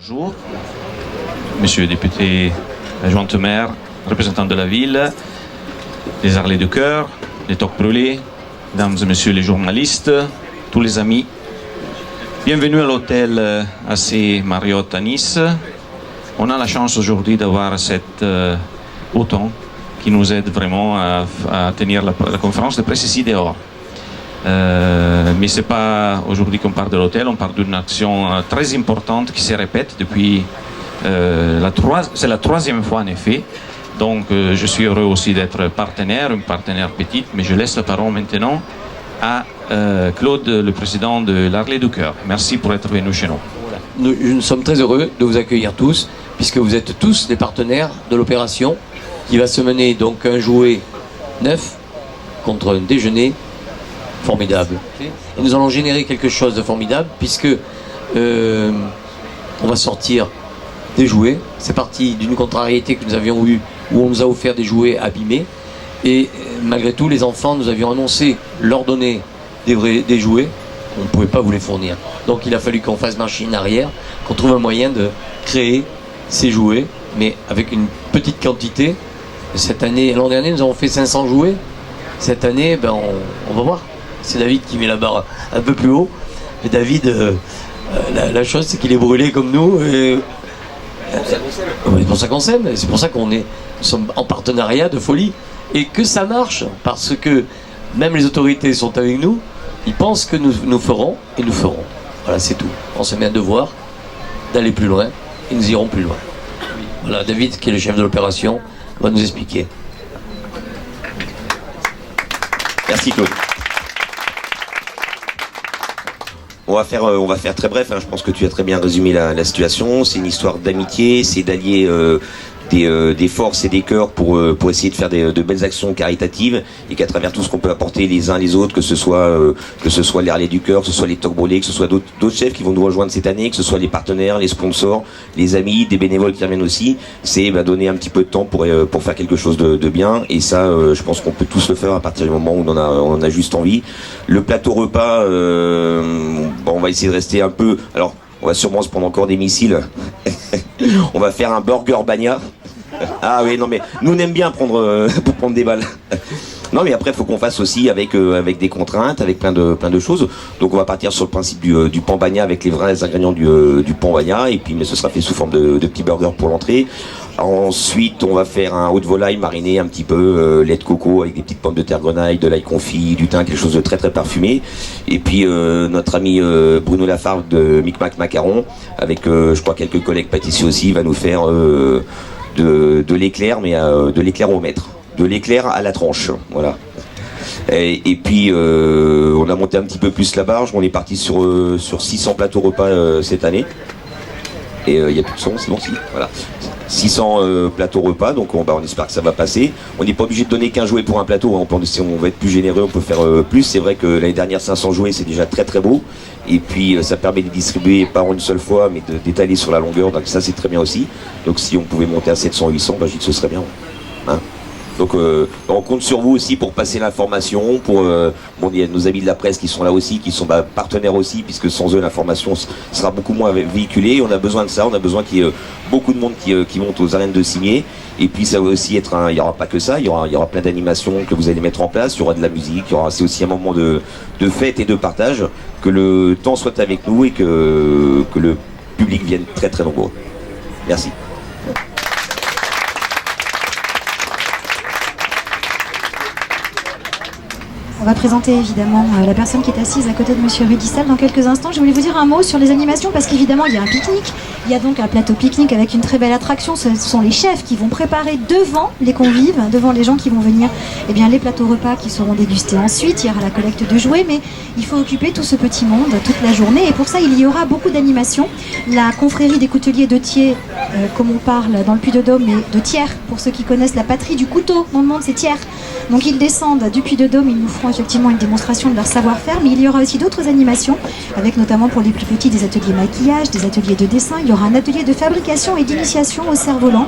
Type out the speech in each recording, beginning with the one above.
Bonjour, monsieur le député, adjoint au maire, représentant de la ville, les Arlets de Cœur, les Toques Brûlés, mesdames et messieurs les journalistes, tous les amis. Bienvenue à l'hôtel AC Marriott à Nice. On a la chance aujourd'hui d'avoir cet beau temps qui nous aide vraiment à tenir la conférence de presse ici dehors. Mais ce n'est pas aujourd'hui qu'on parle de l'hôtel, on parle d'une action très importante qui se répète depuis c'est la troisième fois en effet. Donc je suis heureux aussi d'être partenaire, une partenaire petite, mais je laisse la parole maintenant à Claude, le président de l'Arlet du Cœur. Merci pour être venu chez nous. Nous sommes très heureux de vous accueillir tous, puisque vous êtes tous des partenaires de l'opération qui va se mener donc un jouet neuf contre un déjeuner formidable. Et nous allons générer quelque chose de formidable, puisque on va sortir des jouets. C'est parti d'une contrariété que nous avions eue, où on nous a offert des jouets abîmés. Et malgré tout, les enfants, nous avions annoncé leur donner des jouets. On ne pouvait pas vous les fournir. Donc il a fallu qu'on fasse machine arrière, qu'on trouve un moyen de créer ces jouets, mais avec une petite quantité. Cette année, l'an dernier, nous avons fait 500 jouets. Cette année, on va voir. C'est David qui met la barre un peu plus haut. Et David, la chose, c'est qu'il est brûlé comme nous. C'est pour ça qu'on s'aime. C'est pour ça nous sommes en partenariat de folie. Et que ça marche, parce que même les autorités sont avec nous. Ils pensent que nous ferons, et nous ferons. Voilà, c'est tout. On se met un devoir d'aller plus loin, et nous irons plus loin. Voilà, David, qui est le chef de l'opération, va nous expliquer. Merci Claude. On va faire très bref, hein. Je pense que tu as très bien résumé la situation. C'est une histoire d'amitié, c'est d'allier des forces et des cœurs pour essayer de faire de belles actions caritatives, et qu'à travers tout ce qu'on peut apporter les uns les autres, que ce soit les Arlets du Cœur, que ce soit les Toques Brûlés, que ce soit d'autres chefs qui vont nous rejoindre cette année, que ce soit les partenaires, les sponsors, les amis, des bénévoles qui reviennent aussi, c'est donner un petit peu de temps pour faire quelque chose de bien. Et ça, je pense qu'on peut tous le faire à partir du moment où on en a juste envie. Le plateau repas, on va essayer de rester un peu. Alors, on va sûrement se prendre encore des missiles. On va faire un burger bagna. Ah oui, non mais nous on aime bien pour prendre des balles. Non mais après il faut qu'on fasse aussi avec des contraintes, avec plein de choses. Donc on va partir sur le principe du pan bagna avec les vrais ingrédients du pan bagna, et puis mais ce sera fait sous forme de petits burgers pour l'entrée. Ensuite on va faire un haut de volaille mariné un petit peu, lait de coco avec des petites pommes de terre grenaille, de l'ail confit, du thym, quelque chose de très très parfumé. Et puis notre ami Bruno Lafargue de Micmac Macaron, avec je crois quelques collègues pâtissiers aussi, va nous faire de l'éclair, mais de l'éclair au mètre, de l'éclair à la tranche, voilà. Et puis on a monté un petit peu plus la barge, on est parti sur 600 plateaux repas cette année. Et il n'y a plus de son, c'est bon, si, voilà. 600 plateaux repas, donc on espère que ça va passer. On n'est pas obligé de donner qu'un jouet pour un plateau, hein. Si on va être plus généreux, on peut faire plus. C'est vrai que l'année dernière 500 jouets, c'est déjà très très beau. Et puis ça permet de distribuer pas en une seule fois, mais d'étaler sur la longueur, donc ça c'est très bien aussi. Donc si on pouvait monter à 700, 800, je dis que ce serait bien, hein. Donc on compte sur vous aussi pour passer l'information, il y a nos amis de la presse qui sont là aussi, qui sont partenaires aussi, puisque sans eux l'information sera beaucoup moins véhiculée. On a besoin de ça, on a besoin qu'il y ait beaucoup de monde qui monte aux arènes de signer. Et puis ça va aussi être il n'y aura pas que ça, il y aura plein d'animations que vous allez mettre en place, il y aura de la musique, c'est aussi un moment de fête et de partage, que le temps soit avec nous et que le public vienne très très nombreux. Merci. On va présenter évidemment la personne qui est assise à côté de Monsieur Rudissal dans quelques instants. Je voulais vous dire un mot sur les animations, parce qu'évidemment il y a un pique-nique. Il y a donc un plateau pique-nique avec une très belle attraction. Ce sont les chefs qui vont préparer devant les convives, devant les gens qui vont venir, les plateaux repas qui seront dégustés ensuite. Il y aura la collecte de jouets, mais il faut occuper tout ce petit monde toute la journée. Et pour ça, il y aura beaucoup d'animations. La confrérie des couteliers de Thiers, comme on parle dans le Puy-de-Dôme, mais de Thiers, pour ceux qui connaissent la patrie du couteau dans le monde, c'est Thiers. Donc ils descendent du Puy-de-Dôme, ils nous feront font effectivement une démonstration de leur savoir-faire, mais il y aura aussi d'autres animations, avec notamment pour les plus petits des ateliers maquillage, des ateliers de dessin. Il y aura un atelier de fabrication et d'initiation au cerf-volant.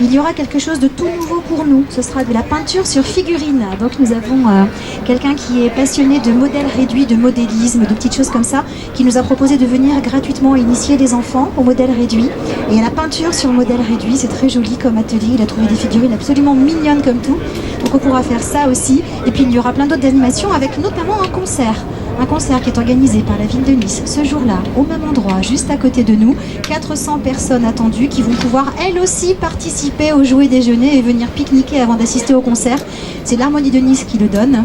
Il y aura quelque chose de tout nouveau pour nous. Ce sera de la peinture sur figurine. Donc nous avons quelqu'un qui est passionné de modèles réduits, de modélisme, de petites choses comme ça, qui nous a proposé de venir gratuitement initier les enfants au modèle réduit. Et à la peinture sur modèle réduit, c'est très joli comme atelier. Il a trouvé des figurines absolument mignonnes comme tout. Donc on pourra faire ça aussi. Et puis il y aura plein d'autres animations avec notamment un concert. Un concert qui est organisé par la ville de Nice ce jour-là, au même endroit, juste à côté de nous. 400 personnes attendues qui vont pouvoir elles aussi participer au jouet déjeuner et venir pique-niquer avant d'assister au concert. C'est l'Harmonie de Nice qui le donne.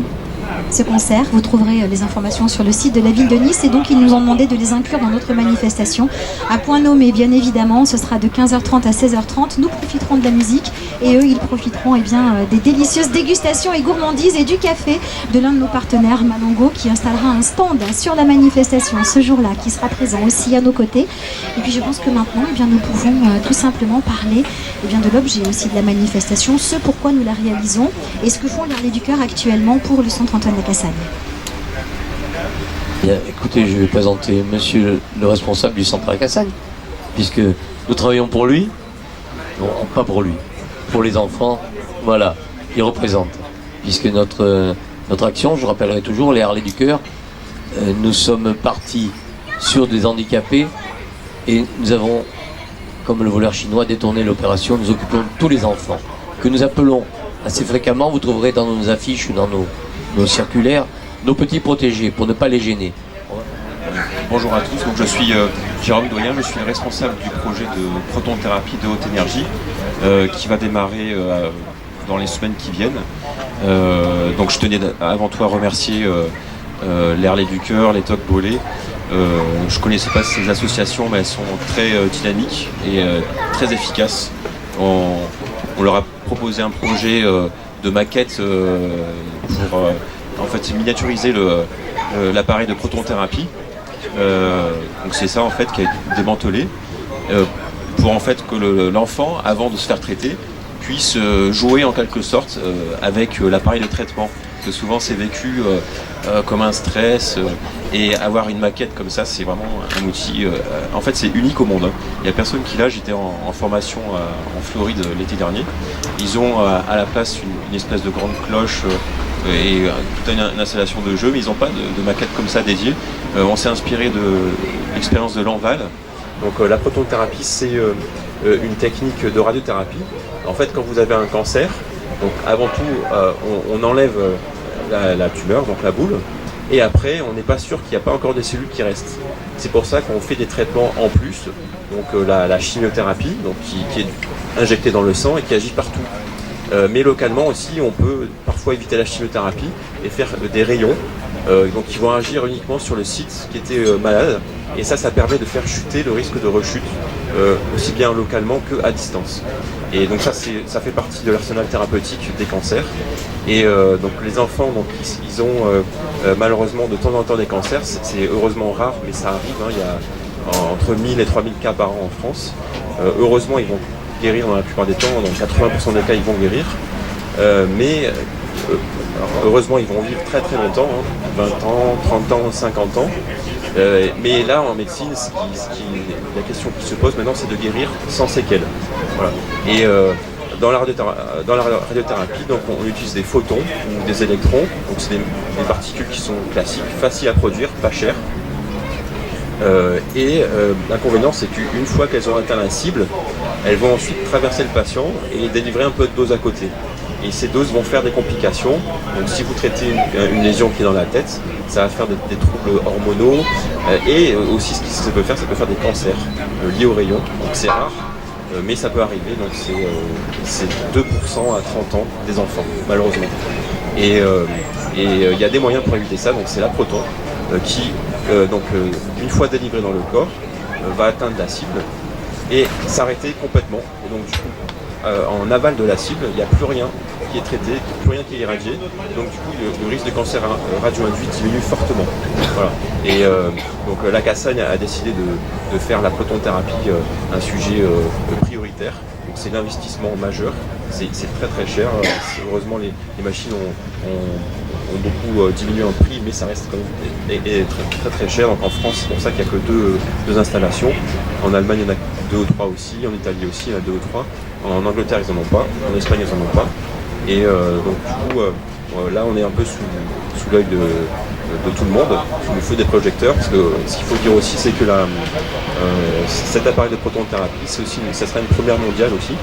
Ce concert, vous trouverez les informations sur le site de la ville de Nice et donc ils nous ont demandé de les inclure dans notre manifestation. À point nommé, bien évidemment, ce sera de 15h30 à 16h30. Nous profiterons de la musique et eux, ils profiteront des délicieuses dégustations et gourmandises et du café de l'un de nos partenaires, Malongo, qui installera un stand sur la manifestation ce jour-là, qui sera présent aussi à nos côtés. Et puis je pense que maintenant, nous pouvons tout simplement parler de l'objet aussi de la manifestation, ce pourquoi nous la réalisons et ce que font les Harlées du Cœur actuellement pour le centre Antoine Lacassagne. Bien, écoutez, je vais présenter monsieur le responsable du centre Lacassagne, puisque nous travaillons pour lui, non, pas pour lui, pour les enfants, voilà, il représente. Puisque notre action, je rappellerai toujours, les Harlées du Cœur, nous sommes partis sur des handicapés et nous avons, comme le voleur chinois, détourné l'opération. Nous occupons tous les enfants, que nous appelons assez fréquemment, vous trouverez dans nos affiches ou dans nos circulaires, nos petits protégés, pour ne pas les gêner. Bonjour à tous, donc je suis Jérôme Doyen, je suis le responsable du projet de proton-thérapie de haute énergie qui va démarrer dans les semaines qui viennent. Donc je tenais avant tout à remercier les Harlées du Cœur, les Toc Bolé. Je ne connaissais pas ces associations, mais elles sont très dynamiques et très efficaces. On leur a proposé un projet de maquette pour en fait miniaturiser l'appareil de proton-thérapie. Donc c'est ça en fait qui a été démantelé pour en fait que l'enfant, avant de se faire traiter, puisse jouer en quelque sorte avec l'appareil de traitement. Parce que souvent c'est vécu comme un stress et avoir une maquette comme ça, c'est vraiment un outil. En fait, c'est unique au monde. Hein. Il n'y a personne qui l'a. J'étais en formation en Floride l'été dernier. Ils ont à la place une espèce de grande cloche et toute une installation de jeu, mais ils n'ont pas de maquette comme ça dédiée. On s'est inspiré de l'expérience de Lanval. Donc la protothérapie, c'est une technique de radiothérapie. En fait, quand vous avez un cancer, donc avant tout, on enlève la tumeur, donc la boule, et après, on n'est pas sûr qu'il n'y a pas encore des cellules qui restent. C'est pour ça qu'on fait des traitements en plus, donc la chimiothérapie, donc qui est injectée dans le sang et qui agit partout. Mais localement aussi, on peut parfois éviter la chimiothérapie et faire des rayons donc qui vont agir uniquement sur le site qui était malade. Et ça permet de faire chuter le risque de rechute aussi bien localement qu'à distance. Et donc ça fait partie de l'arsenal thérapeutique des cancers. Et donc les enfants, donc, ils ont malheureusement de temps en temps des cancers. C'est heureusement rare, mais ça arrive. Hein. Il y a entre 1000 et 3000 cas par an en France. Heureusement, ils vont guérir dans la plupart des temps. Dans 80% des cas, ils vont guérir. Mais heureusement, ils vont vivre très très longtemps, hein, 20 ans, 30 ans, 50 ans. Mais là, en médecine, la question qui se pose maintenant, c'est de guérir sans séquelles. Voilà. Et dans la radiothérapie, donc, on utilise des photons ou des électrons. Donc c'est des particules qui sont classiques, faciles à produire, pas chères. L'inconvénient, c'est qu'une fois qu'elles ont atteint la cible, elles vont ensuite traverser le patient et délivrer un peu de dose à côté. Et ces doses vont faire des complications. Donc si vous traitez une lésion qui est dans la tête, ça va faire des troubles hormonaux et aussi ce que ça peut faire des cancers liés aux rayons. Donc c'est rare, mais ça peut arriver. Donc c'est 2% à 30 ans des enfants, malheureusement. Et il y a des moyens pour éviter ça. Donc c'est la proton qui, une fois délivrée dans le corps, va atteindre la cible et s'arrêter complètement. Et donc du coup, en aval de la cible, il n'y a plus rien qui est traité, plus rien qui est irradié. Donc du coup, le risque de cancer radio-induit diminue fortement. Voilà. Et donc Lacassagne a décidé de faire la protonthérapie un sujet prioritaire. Donc c'est l'investissement majeur. C'est très très cher. Heureusement, les machines ont ont beaucoup diminué en prix, mais ça reste quand même très très cher. Donc en France, c'est pour ça qu'il n'y a que deux installations. En Allemagne, il y en a 2 ou 3 aussi. En Italie aussi, il y en a 2 ou 3. En Angleterre, ils n'en ont pas. En Espagne, ils n'en ont pas. Et donc du coup, là, on est un peu sous l'œil de tout le monde, sous le feu des projecteurs. Parce que ce qu'il faut dire aussi, c'est que cet appareil de protothérapie, ça sera une première mondiale aussi.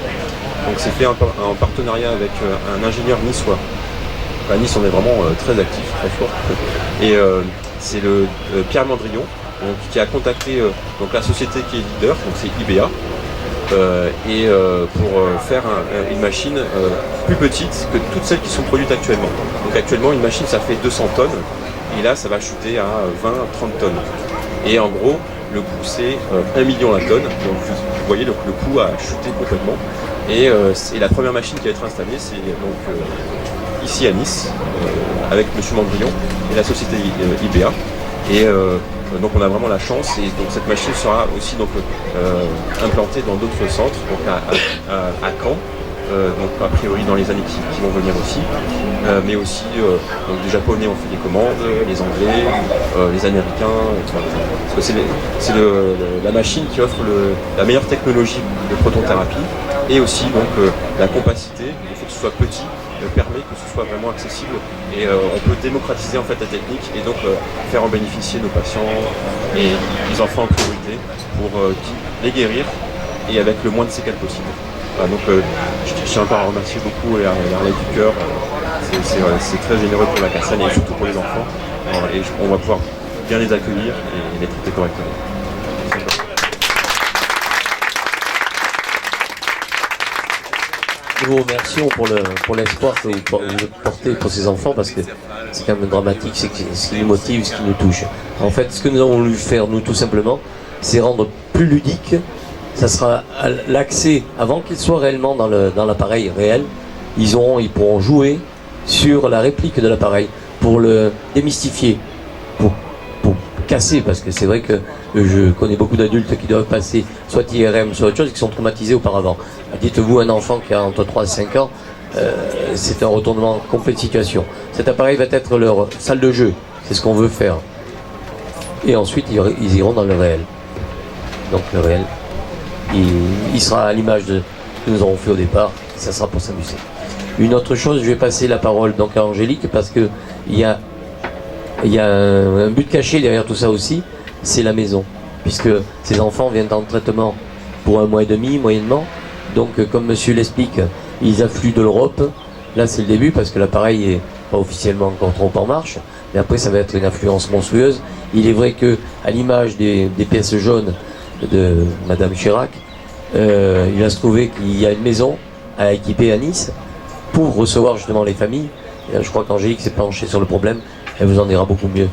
Donc c'est fait en partenariat avec un ingénieur niçois. À Nice, on est vraiment très actif, très fort. Et c'est le Pierre Mandrillon qui a contacté donc la société qui est leader, donc c'est IBA, pour faire une machine plus petite que toutes celles qui sont produites actuellement. Donc actuellement, une machine, ça fait 200 tonnes, et là, ça va chuter à 20-30 tonnes. Et en gros, le coût, c'est 1 million la tonne. Donc vous voyez, donc, le coût a chuté complètement. Et la première machine qui va être installée, c'est donc ici à Nice, avec M. Mandrillon et la société IBA. Et donc on a vraiment la chance, et donc cette machine sera aussi donc, implantée dans d'autres centres, donc à Caen, donc a priori dans les années qui vont venir aussi, mais aussi donc des Japonais ont fait des commandes, les Anglais, les Américains, parce que c'est la machine qui offre la meilleure technologie de protothérapie, et aussi donc la compacité, il faut que ce soit petit, permet que ce soit vraiment accessible, et on peut démocratiser en fait la technique et donc faire en bénéficier nos patients et les enfants en priorité pour les guérir et avec le moins de séquelles possible. Voilà, donc je tiens encore à remercier beaucoup l'Arlet du Cœur, c'est très généreux pour la Cassagne et surtout pour les enfants, et on va pouvoir bien les accueillir et les traiter correctement. Nous vous remercions pour l'espoir que vous portez pour ces enfants, parce que c'est quand même dramatique, c'est ce qui nous motive, ce qui nous touche. En fait, ce que nous avons voulu faire, nous, tout simplement, c'est rendre plus ludique. Ça sera l'accès, avant qu'ils soient réellement dans l'appareil réel, ils pourront jouer sur la réplique de l'appareil pour le démystifier, pour casser, parce que c'est vrai que je connais beaucoup d'adultes qui doivent passer soit IRM, soit autre chose, qui sont traumatisés auparavant. Dites-vous, un enfant qui a entre 3 et 5 ans, c'est un retournement complet de situation. Cet appareil va être leur salle de jeu, c'est ce qu'on veut faire. Et ensuite, ils iront dans le réel. Donc le réel, il sera à l'image de ce que nous avons fait au départ, ça sera pour s'amuser. Une autre chose, je vais passer la parole donc à Angélique, parce que il y a un but caché derrière tout ça aussi, c'est la maison. Puisque ces enfants viennent en traitement pour 1 mois et demi, moyennement. Donc, comme monsieur l'explique, ils affluent de l'Europe. Là, c'est le début, parce que l'appareil est pas officiellement encore trop en marche. Mais après, ça va être une affluence monstrueuse. Il est vrai que, à l'image des pièces jaunes de Madame Chirac, il va se trouver qu'il y a une maison à équiper à Nice pour recevoir justement les familles. Et là, je crois qu'Angélique s'est penchée sur le problème. Elle vous en dira beaucoup mieux.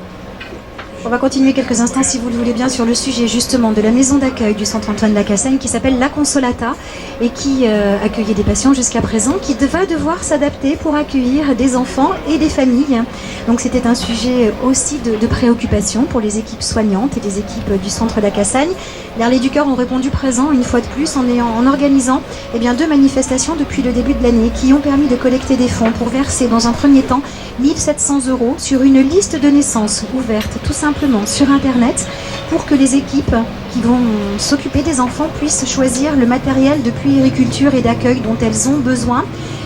On va continuer quelques instants, si vous le voulez bien, sur le sujet justement de la maison d'accueil du Centre Antoine Lacassagne, qui s'appelle La Consolata, et qui accueillait des patients jusqu'à présent, qui va devoir s'adapter pour accueillir des enfants et des familles. Donc c'était un sujet aussi de préoccupation pour les équipes soignantes et les équipes du Centre Lacassagne. Les Arlets du Cœur ont répondu présent une fois de plus en organisant 2 manifestations depuis le début de l'année, qui ont permis de collecter des fonds pour verser dans un premier temps 1 700 € sur une liste de naissances ouverte tout simplement sur internet, pour que les équipes qui vont s'occuper des enfants puissent choisir le matériel de puériculture et d'accueil dont elles ont besoin.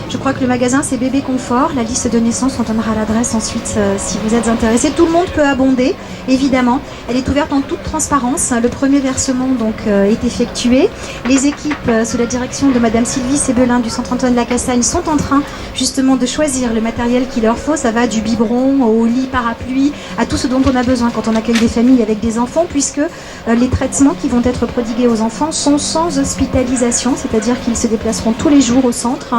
Je crois que le magasin c'est Bébé Confort. La liste de naissance, on donnera l'adresse ensuite si vous êtes intéressés. Tout le monde peut abonder, évidemment. Elle est ouverte en toute transparence. Le premier versement donc est effectué. Les équipes sous la direction de Madame Sylvie Sébelin du Centre Antoine Lacassagne sont en train justement de choisir le matériel qu'il leur faut. Ça va du biberon au lit parapluie, à tout ce dont on a besoin quand on accueille des familles avec des enfants, puisque les traitements qui vont être prodigués aux enfants sont sans hospitalisation, c'est-à-dire qu'ils se déplaceront tous les jours au centre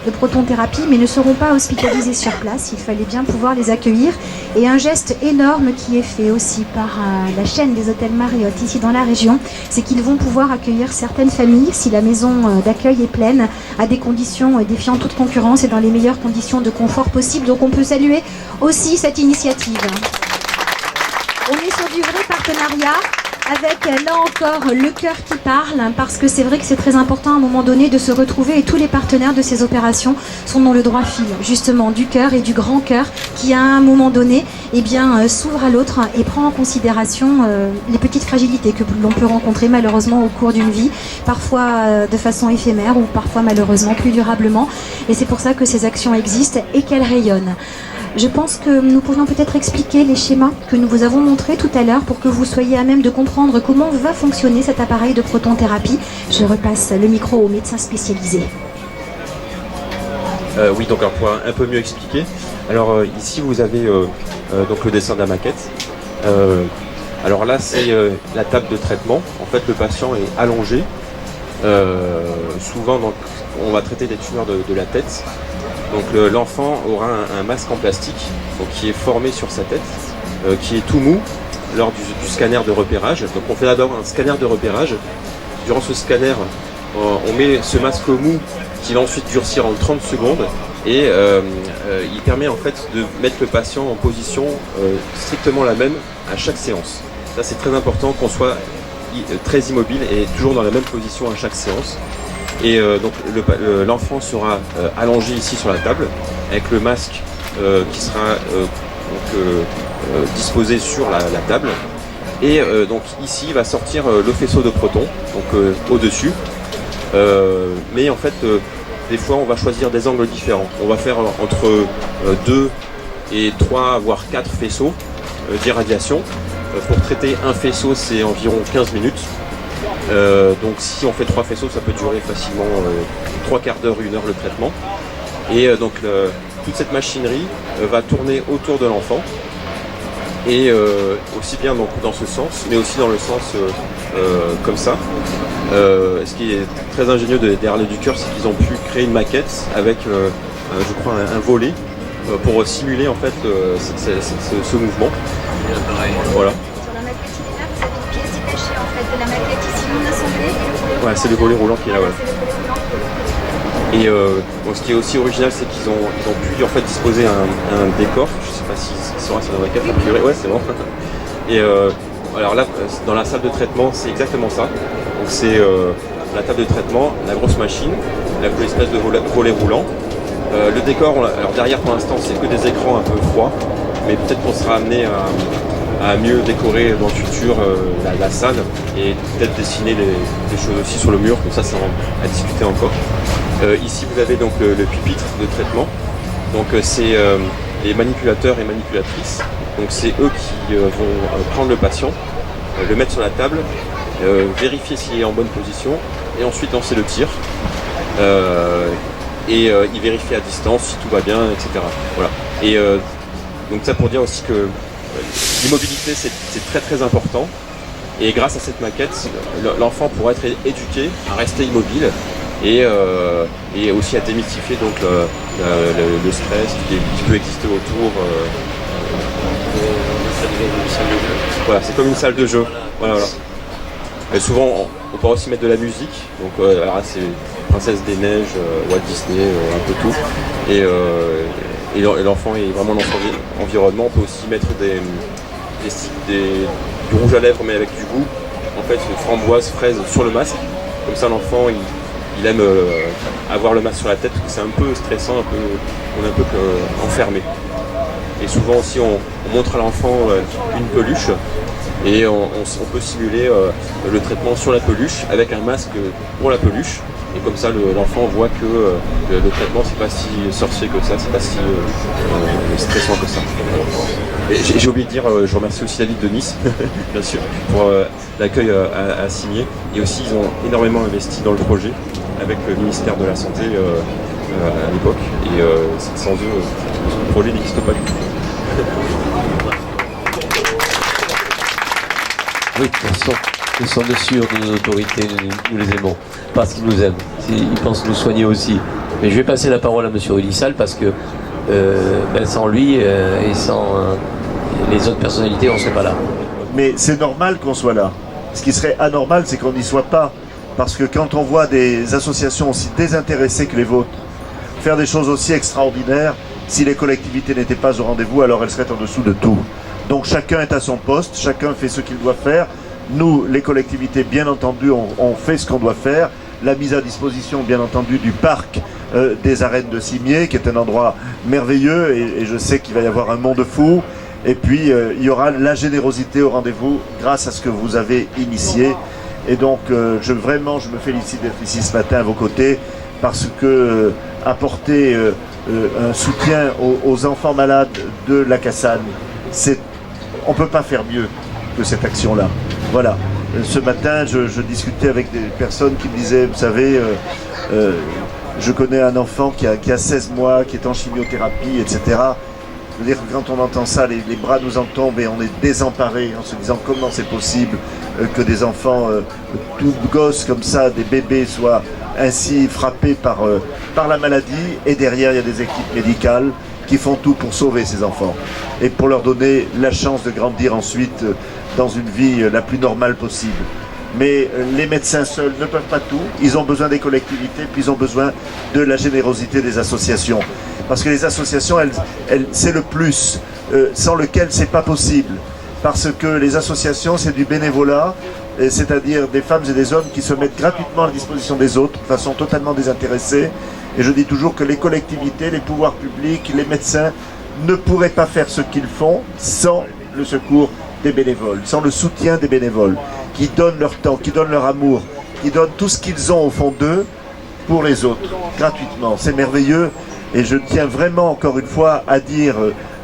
de protonthérapie, mais ne seront pas hospitalisés sur place. Il fallait bien pouvoir les accueillir. Et un geste énorme qui est fait aussi par la chaîne des hôtels Marriott ici dans la région, c'est qu'ils vont pouvoir accueillir certaines familles, si la maison d'accueil est pleine, à des conditions défiant toute concurrence et dans les meilleures conditions de confort possible. Donc on peut saluer aussi cette initiative. On est sur du vrai partenariat. avec là encore le cœur qui parle, parce que c'est vrai que c'est très important à un moment donné de se retrouver, et tous les partenaires de ces opérations sont dans le droit fil justement du cœur et du grand cœur qui à un moment donné s'ouvre à l'autre et prend en considération les petites fragilités que l'on peut rencontrer malheureusement au cours d'une vie, parfois de façon éphémère ou parfois malheureusement plus durablement, et c'est pour ça que ces actions existent et qu'elles rayonnent. Je pense que nous pourrions peut-être expliquer les schémas que nous vous avons montrés tout à l'heure pour que vous soyez à même de comprendre comment va fonctionner cet appareil de protonthérapie. Je repasse le micro au médecin spécialisé. Oui, donc pour un peu mieux expliquer. Alors ici vous avez donc le dessin de la maquette. Alors là c'est la table de traitement. En fait le patient est allongé. Souvent donc, on va traiter des tumeurs de la tête. Donc l'enfant aura un masque en plastique donc, qui est formé sur sa tête, qui est tout mou lors du scanner de repérage. Donc on fait d'abord un scanner de repérage. Durant ce scanner, on met ce masque mou qui va ensuite durcir en 30 secondes et il permet en fait de mettre le patient en position strictement la même à chaque séance. Ça c'est très important qu'on soit très immobile et toujours dans la même position à chaque séance. Et donc l'enfant sera allongé ici sur la table avec le masque qui sera disposé sur la table. Et donc ici il va sortir le faisceau de protons donc au-dessus. Mais en fait des fois on va choisir des angles différents. On va faire entre 2 et 3 voire 4 faisceaux d'irradiation. Pour traiter un faisceau c'est environ 15 minutes. Donc si on fait 3 faisceaux ça peut durer facilement 3 quarts d'heure, 1 heure le traitement. Et donc toute cette machinerie va tourner autour de l'enfant. Et aussi bien donc, dans ce sens, mais aussi dans le sens comme ça. Ce qui est très ingénieux des Harley du Cœur, c'est qu'ils ont pu créer une maquette avec, je crois, un volet pour simuler en fait ce mouvement. Voilà. Sur la maquette, il est là, vous avez une pièce détachée en fait de la maquette ici non assemblée. Ouais, c'est le volet roulant qui est là. Ouais. Et bon, ce qui est aussi original, c'est qu'ils ont pu en fait disposer un décor. Je sais pas s'il sera sur la maquette, a priori. Ouais, c'est bon. Et alors là, dans la salle de traitement, c'est exactement ça. Donc c'est la table de traitement, la grosse machine, l'espèce de volet roulant. Le décor, alors derrière pour l'instant, c'est que des écrans un peu froids, mais peut-être qu'on sera amené à mieux décorer dans le futur la salle et peut-être dessiner des choses aussi sur le mur, comme ça c'est à discuter encore. Ici vous avez donc le pupitre de traitement, donc c'est les manipulateurs et manipulatrices, donc c'est eux qui vont prendre le patient, le mettre sur la table, vérifier s'il est en bonne position et ensuite lancer le tir. Et il vérifie à distance si tout va bien, etc. Voilà. Et donc ça pour dire aussi que l'immobilité c'est très très important. Et grâce à cette maquette, l'enfant pourra être éduqué à rester immobile et aussi à démystifier donc le stress qui peut exister autour. Voilà, c'est comme une salle de jeu. Voilà. Et souvent on peut aussi mettre de la musique. Donc alors là, c'est Princesse des Neiges, Walt Disney, un peu tout. Et l'enfant est vraiment dans son environnement. On peut aussi mettre du rouge à lèvres mais avec du goût. En fait, une framboise, fraise sur le masque. Comme ça, l'enfant il aime avoir le masque sur la tête parce que c'est un peu stressant, on est un peu enfermé. Et souvent aussi, on montre à l'enfant une peluche et on peut simuler le traitement sur la peluche avec un masque pour la peluche. Et comme ça, l'enfant voit que le traitement, c'est pas si sorcier que ça, c'est pas si stressant que ça. Et j'ai oublié de dire, je remercie aussi la ville de Nice, bien sûr, pour l'accueil à signer. Et aussi, ils ont énormément investi dans le projet avec le ministère de la Santé à l'époque. Et sans eux, le projet n'existe pas du tout. Oui, ils sont sûrs de nos autorités, nous les aimons, parce qu'ils nous aiment. Ils pensent nous soigner aussi. Mais je vais passer la parole à M. Rudissal parce que sans lui et sans les autres personnalités, on ne serait pas là. Mais c'est normal qu'on soit là. Ce qui serait anormal, c'est qu'on n'y soit pas. Parce que quand on voit des associations aussi désintéressées que les vôtres faire des choses aussi extraordinaires, si les collectivités n'étaient pas au rendez-vous, alors elles seraient en dessous de tout. Donc chacun est à son poste, chacun fait ce qu'il doit faire. Nous, les collectivités, bien entendu, on fait ce qu'on doit faire. La mise à disposition, bien entendu, du parc des arènes de Cimiez, qui est un endroit merveilleux, et je sais qu'il va y avoir un monde fou. Et puis, il y aura la générosité au rendez-vous grâce à ce que vous avez initié. Et donc, je me félicite d'être ici ce matin à vos côtés, parce que apporter un soutien aux enfants malades de la Cassagne, on ne peut pas faire mieux que cette action-là. Voilà. Ce matin, je discutais avec des personnes qui me disaient, vous savez, je connais un enfant qui a 16 mois, qui est en chimiothérapie, etc. Je veux dire que quand on entend ça, les bras nous en tombent et on est désemparés en se disant comment c'est possible que des enfants, tout gosses comme ça, des bébés soient ainsi frappés par la maladie. Et derrière, il y a des équipes médicales qui font tout pour sauver ces enfants et pour leur donner la chance de grandir ensuite dans une vie la plus normale possible. Mais les médecins seuls ne peuvent pas tout, ils ont besoin des collectivités, puis ils ont besoin de la générosité des associations. Parce que les associations, c'est le plus, sans lequel c'est pas possible. Parce que les associations, c'est du bénévolat, c'est-à-dire des femmes et des hommes qui se mettent gratuitement à la disposition des autres, de façon totalement désintéressée. Et je dis toujours que les collectivités, les pouvoirs publics, les médecins ne pourraient pas faire ce qu'ils font sans le secours des bénévoles, sans le soutien des bénévoles, qui donnent leur temps, qui donnent leur amour, qui donnent tout ce qu'ils ont au fond d'eux pour les autres, gratuitement. C'est merveilleux et je tiens vraiment encore une fois à dire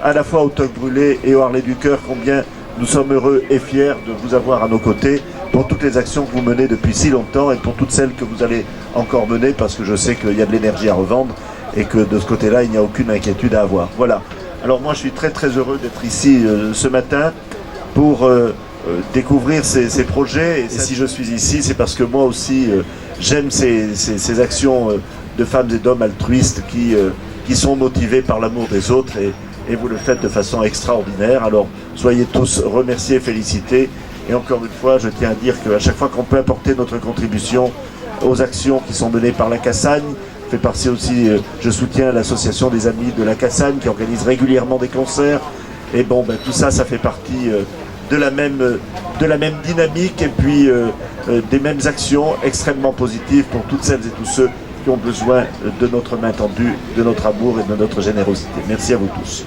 à la fois au TOC Brûlé et au Harley du Cœur combien nous sommes heureux et fiers de vous avoir à nos côtés pour toutes les actions que vous menez depuis si longtemps et pour toutes celles que vous allez encore mener parce que je sais qu'il y a de l'énergie à revendre et que de ce côté-là, il n'y a aucune inquiétude à avoir. Voilà. Alors moi, je suis très très heureux d'être ici ce matin pour découvrir ces projets. Et si je suis ici, c'est parce que moi aussi, j'aime ces actions de femmes et d'hommes altruistes qui sont motivés par l'amour des autres et vous le faites de façon extraordinaire. Alors, soyez tous remerciés et félicités. Et encore une fois, je tiens à dire qu'à chaque fois qu'on peut apporter notre contribution aux actions qui sont menées par la Cassagne, fait partie aussi, je soutiens l'association des Amis de la Cassagne qui organise régulièrement des concerts. Et bon, ben, tout ça, ça fait partie de la même dynamique et puis des mêmes actions extrêmement positives pour toutes celles et tous ceux qui ont besoin de notre main tendue, de notre amour et de notre générosité. Merci à vous tous.